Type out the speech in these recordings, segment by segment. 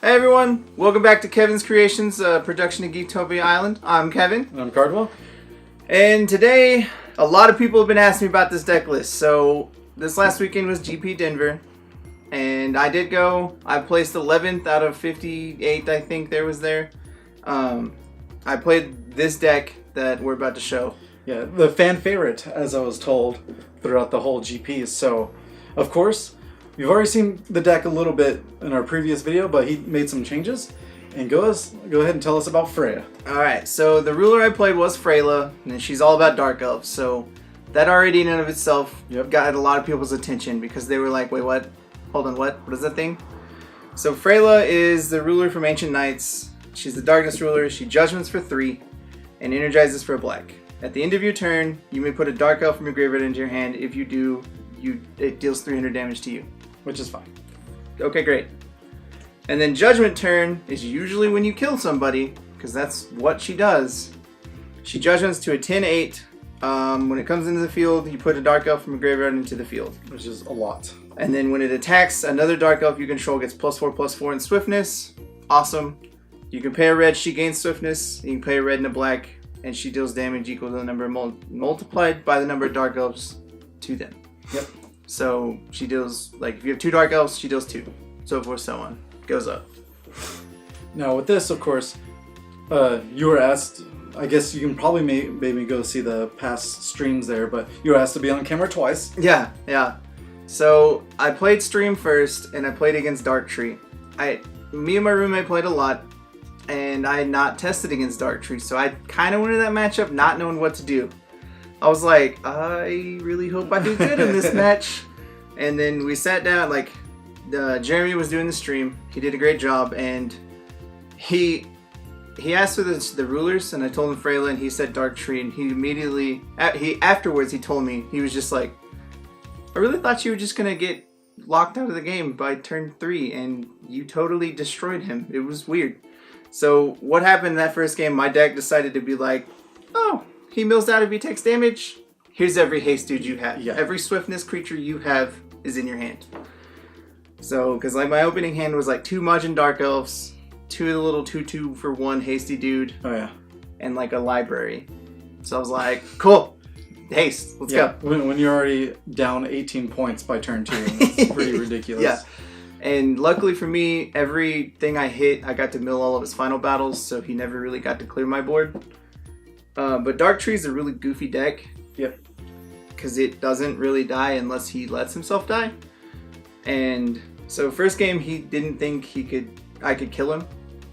Hey everyone, welcome back to Kevin's Kreations, production of Geektopia Island. I'm Kevin. And I'm Cardwell. And today, a lot of people have been asking me about this deck list. So, this last weekend was GP Denver. And I did go. I placed 11th out of 58, I think there was there. I played this deck that we're about to show. Yeah, the fan favorite, as I was told, throughout the whole GP. So, of course, you've already seen the deck a little bit in our previous video, but he made some changes. And go ahead and tell us about Frayla. Alright, so the ruler I played was Frayla, and she's all about Dark Elves. So, that already in and of itself got a lot of people's attention because they were like, wait, what? Hold on, what? What is that thing? So, Frayla is the ruler from Ancient Knights. She's the Darkness ruler. She judgments for 3 and energizes for black. At the end of your turn, you may put a Dark Elf from your graveyard into your hand. If you do, it deals 300 damage to you. Which is fine. Okay, great. And then Judgment turn is usually when you kill somebody, because that's what she does. She judgments to a 10-8. When it comes into the field, you put a Dark Elf from your graveyard into the field. Which is a lot. And then when it attacks, another Dark Elf you control gets +4/+4 in swiftness. Awesome. You can pay a red, she gains swiftness. You can pay a red and a black, and she deals damage equal to the number multiplied by the number of Dark Elves to them. Yep. So she deals, like, if you have 2 Dark Elves, she deals 2. So forth, so on. Goes up. Now with this, of course, you were asked, I guess you can probably maybe go see the past streams there, but you were asked to be on camera twice. Yeah. So I played stream first, and I played against Dark Tree. Me and my roommate played a lot, and I had not tested against Dark Tree, so I kind of went into that matchup not knowing what to do. I was like, I really hope I do good in this match. And then we sat down, like, Jeremy was doing the stream. He did a great job, and he asked for the rulers, and I told him Frayla, and he said Dark Tree, and he immediately, afterwards he told me, he was just like, I really thought you were just gonna get locked out of the game by turn 3, and you totally destroyed him. It was weird. So what happened in that first game, my deck decided to be like, oh, he mills out if he takes damage. Here's every haste dude you have. Yeah. Every swiftness creature you have is in your hand. So, because like my opening hand was like 2 Majin Dark Elves, 2 of the little 2/2 for 1 hasty dude. Oh yeah. And like a library. So I was like, cool. Haste. Let's go. When you're already down 18 points by turn 2, it's pretty ridiculous. Yeah. And luckily for me, everything I hit, I got to mill all of his final battles, so he never really got to clear my board. But Dark Tree is a really goofy deck. Yep. Because it doesn't really die unless he lets himself die. And so first game, he didn't think I could kill him,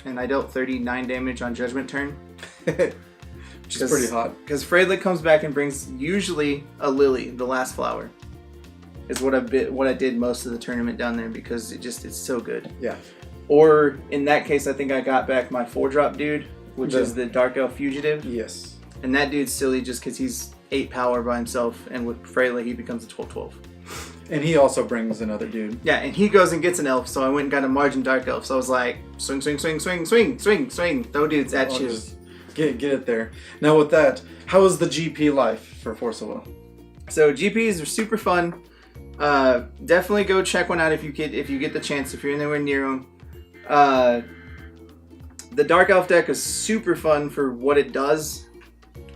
and I dealt 39 damage on Judgment turn. Which is pretty hot. Because Frayla comes back and brings usually a Lily, the last flower. Is what I did most of the tournament down there because it's so good. Yeah. Or in that case, I think I got back my 4-drop dude, which is the Dark Elf Fugitive. Yes. And that dude's silly just because he's 8 power by himself, and with Frayla he becomes a 12/12. And he also brings another dude. Yeah, and he goes and gets an elf, so I went and got a Majin Dark Elf. So I was like, swing, swing, swing, swing, swing, swing, swing. Throw dudes at you. Just get it there. Now with that, how was the GP life for Force of Will? So GPs are super fun. Definitely go check one out if you get the chance, if you're anywhere near them. The Dark Elf deck is super fun for what it does,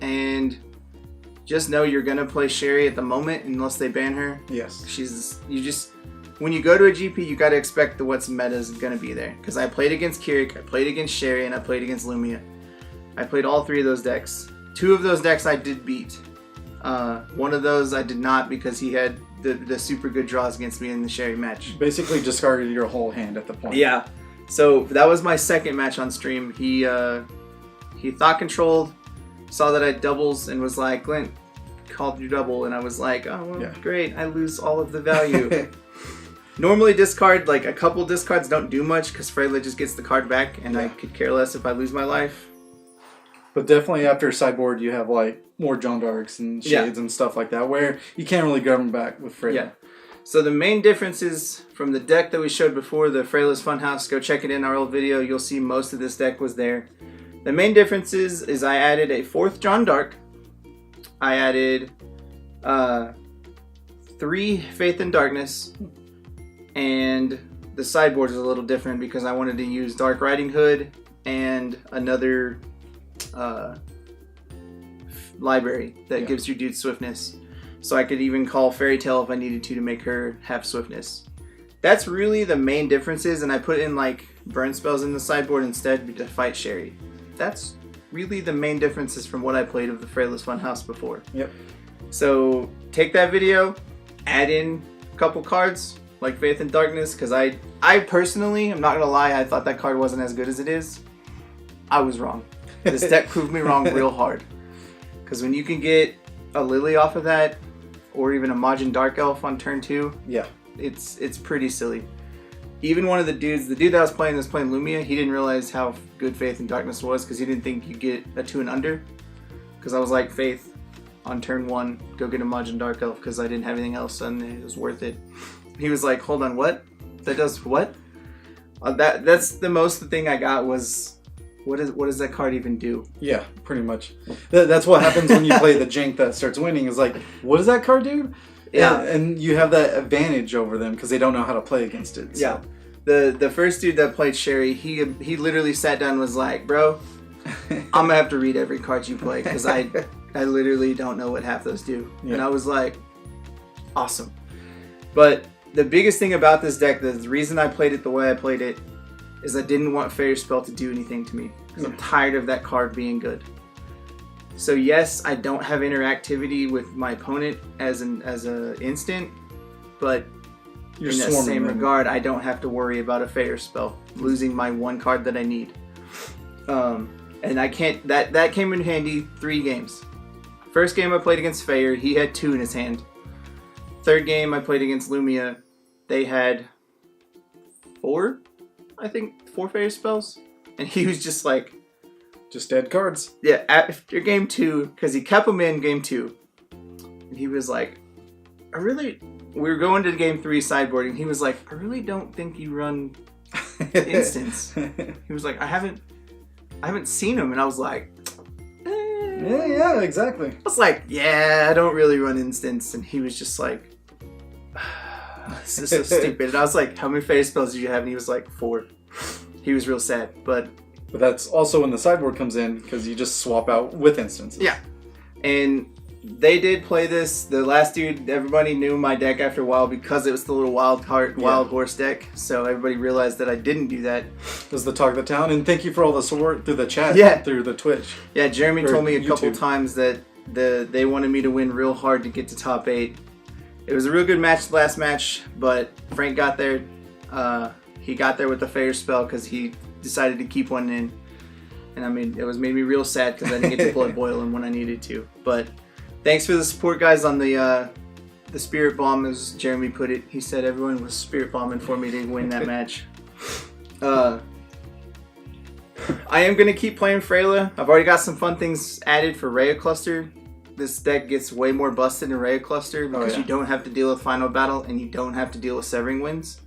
and just know you're gonna play Sherry at the moment unless they ban her. Yes. When you go to a GP, you gotta expect what's meta is gonna be there. Because I played against Kirik, I played against Sherry, and I played against Lumia. I played all 3 of those decks. 2 of those decks I did beat. One of those I did not because he had the super good draws against me in the Sherry match. Basically discarded your whole hand at the point. Yeah. So that was my second match on stream. He thought controlled, saw that I had doubles, and was like, Glint, called you double. And I was like, oh, well, great. I lose all of the value. Normally discard, like a couple discards don't do much because Frayla just gets the card back, and I could care less if I lose my life. But definitely after Sideboard, you have like more John Darks and Shades and stuff like that, where you can't really grab them back with Frayla. Yeah. So the main differences from the deck that we showed before, the Frayla's Funhouse, go check it in our old video. You'll see most of this deck was there. The main differences is I added a 4th John Dark. I added 3 Faith in Darkness. And the sideboard is a little different because I wanted to use Dark Riding Hood and another library that gives your dude swiftness. So I could even call Fairy Tale if I needed to make her have swiftness. That's really the main differences, and I put in like burn spells in the sideboard instead to fight Sherry. That's really the main differences from what I played of the Frayla's Funhouse before. Yep. So take that video, add in a couple cards like Faith in Darkness, because I personally, I'm not gonna lie, I thought that card wasn't as good as it is. I was wrong. This deck proved me wrong real hard. Because when you can get a Lily off of that, or even a Majin Dark Elf on turn 2, yeah, it's pretty silly. Even one of the dude that I was playing Lumia, he didn't realize how good Faith in Darkness was because he didn't think you'd get a 2 and under. Because I was like, Faith, on turn 1, go get a Majin Dark Elf because I didn't have anything else and it was worth it. He was like, hold on, what? That does what? That's the most thing I got was, what does that card even do? Yeah, pretty much. That's what happens when you play the jank that starts winning. Is like, what does that card do? Yeah, and you have that advantage over them because they don't know how to play against it. So. Yeah, the first dude that played Sherry, he literally sat down and was like, bro, I'm gonna have to read every card you play because I literally don't know what half those do. Yeah. And I was like, awesome. But the biggest thing about this deck, the reason I played it the way I played it, is I didn't want Fairy Spell to do anything to me because I'm tired of that card being good. So yes, I don't have interactivity with my opponent as an instant, but in that same regard, I don't have to worry about a Fairy Spell losing my one card that I need. And I can't. That came in handy 3 games. First game I played against Fayer, he had 2 in his hand. Third game I played against Lumia, they had 4, I think 4 Fairy Spells, and he was just like, just dead cards. Yeah, after game 2, because he kept them in game 2, and he was like, we were going to game 3 sideboarding. He was like, I really don't think you run instants. He was like, I haven't seen him, and I was like, yeah, exactly. I was like, yeah, I don't really run instants, and he was just like, this is so stupid. And I was like, how many Fairy Spells did you have? And he was like, 4. He was real sad, but that's also when the sideboard comes in because you just swap out with instances. Yeah, and they did play this. The last dude, everybody knew my deck after a while because it was the little wild horse deck. So everybody realized that I didn't do that. It was the talk of the town, and thank you for all the support through the chat, through the Twitch. Yeah, Jeremy told me a couple times that they wanted me to win real hard to get to top 8. It was a real good match, the last match, but Frank got there. He got there with the Fairy Spell because he decided to keep one in. And I mean, it made me real sad because I didn't get to blood boil him when I needed to. But thanks for the support, guys, on the Spirit Bomb, as Jeremy put it. He said everyone was Spirit Bombing for me to win that match. I am going to keep playing Frayla. I've already got some fun things added for Rhea Cluster. This deck gets way more busted in Rhea Cluster because you don't have to deal with Final Battle and you don't have to deal with Severing Winds.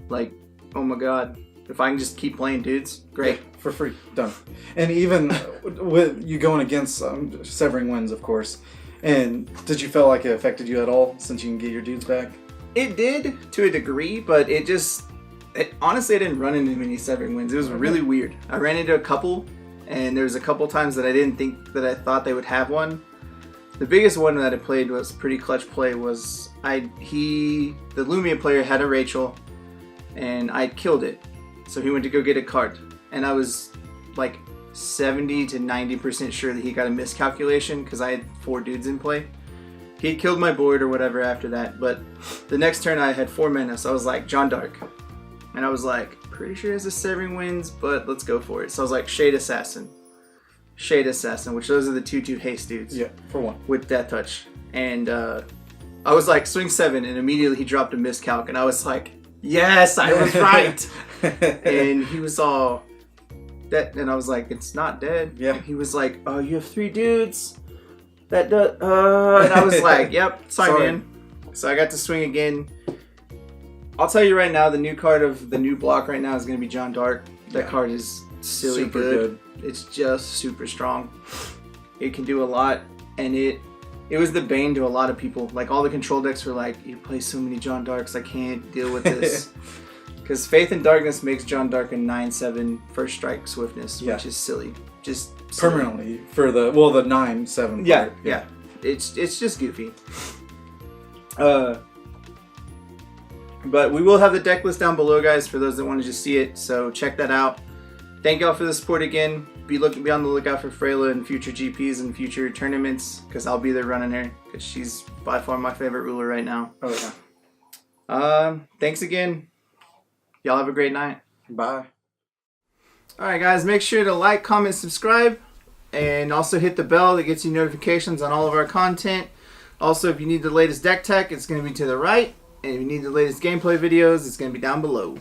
Like, oh my god. If I can just keep playing dudes, great. Yeah, for free. Done. And even with you going against Severing Winds, of course. And did you feel like it affected you at all since you can get your dudes back? It did to a degree, but honestly, I didn't run into many Severing Winds. It was really weird. I ran into a couple, and there was a couple times that I didn't think that I thought they would have one. The biggest one that I played was pretty clutch play was the Lumia player had a Rachel, and I killed it. So he went to go get a card, and I was like 70 to 90% sure that he got a miscalculation because I had 4 dudes in play. He killed my board or whatever after that, but the next turn I had 4 mana, so I was like, Jeanne Dark. And I was like, pretty sure he has a Severing Winds, but let's go for it. So I was like, Shade Assassin, which those are the 2/2 haste dudes. Yeah, for 1. With Death Touch. And I was like, swing 7, and immediately he dropped a miscalc, and I was like, yes, I was right. And he was all that, and I was like, it's not dead. Yeah. And he was like, oh, you have 3 dudes. That does. And I was like, yep, sorry, man. So I got to swing again. I'll tell you right now, the new card of the new block right now is going to be Jeanne Dark. That card is silly super good. It's just super strong. It can do a lot, and it was the bane to a lot of people. Like all the control decks were like, you play so many Jeanne Darks, I can't deal with this. Because Faith in Darkness makes John Dark a 9/7 first strike swiftness, Yeah. which is silly. Just silly. Permanently for the 9/7. Yeah, part. yeah. It's just goofy. But we will have the deck list down below, guys, for those that want to just see it. So check that out. Thank y'all for the support again. Be on the lookout for Frayla in future GPs and future tournaments, because I'll be there running her, because she's by far my favorite ruler right now. Oh yeah. Thanks again. Y'all have a great night. Bye. Alright guys, make sure to like, comment, subscribe, and also hit the bell that gets you notifications on all of our content. Also, if you need the latest deck tech, it's going to be to the right. And if you need the latest gameplay videos, it's going to be down below.